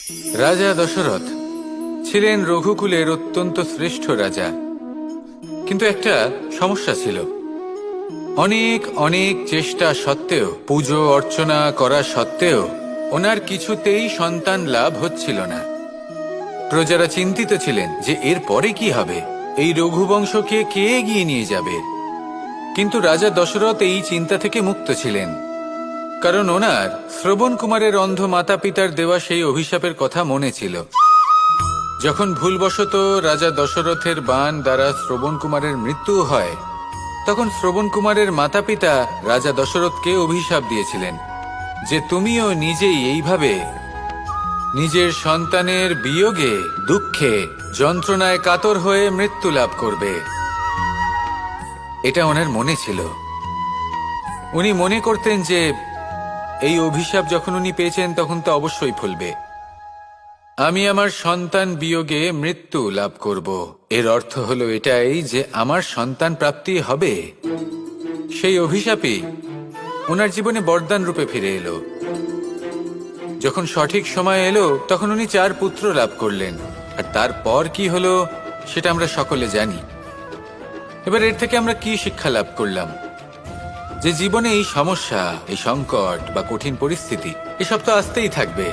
রাজা দশরথ ছিলেন রঘুকুলের অত্যন্ত শ্রেষ্ঠ রাজা, কিন্তু একটা সমস্যা ছিল। অনেক অনেক চেষ্টা সত্ত্বেও, পুজো অর্চনা করা সত্ত্বেও ওনার কিছুতেই সন্তান লাভ হচ্ছিল না। প্রজারা চিন্তিত ছিলেন যে এর পরে কি হবে, এই রঘুবংশকে কে এগিয়ে নিয়ে যাবে। কিন্তু রাজা দশরথ এই চিন্তা থেকে মুক্ত ছিলেন, কারণ ওনার শ্রবণ কুমারের অন্ধ মাতা পিতার দেওয়া সেই অভিশাপের কথা মনে ছিল। যখন ভুলবশত রাজা দশরথের বাণ দ্বারা শ্রবণ কুমারের মৃত্যু হয়, তখন শ্রবণ কুমারের মাতা পিতা রাজা দশরথকে অভিশাপ দিয়েছিলেন যে তুমিও নিজেই এইভাবে নিজের সন্তানের বিয়োগে, দুঃখে, যন্ত্রণায় কাতর হয়ে মৃত্যু লাভ করবে। এটা ওনার মনে ছিল। উনি মনে করতেন যে এই অভিশাপ যখন উনি পেয়েছেন তখন তো অবশ্যই ফলবে। আমি আমার সন্তান বিয়োগে মৃত্যু লাভ করব, এর অর্থ হলো এটাই যে আমার সন্তান প্রাপ্তি হবে। সেই অভিশাপই ওনার জীবনে বরদান রূপে ফিরে এলো। যখন সঠিক সময় এলো তখন উনি 4 পুত্র লাভ করলেন, আর তারপর কি হলো সেটা আমরা সকলে জানি। এবার এর থেকে আমরা কি শিক্ষা লাভ করলাম? যে জীবনে এই সমস্যা, এই সংকট বা কঠিন পরিস্থিতি এসব তো আসতেই থাকবে।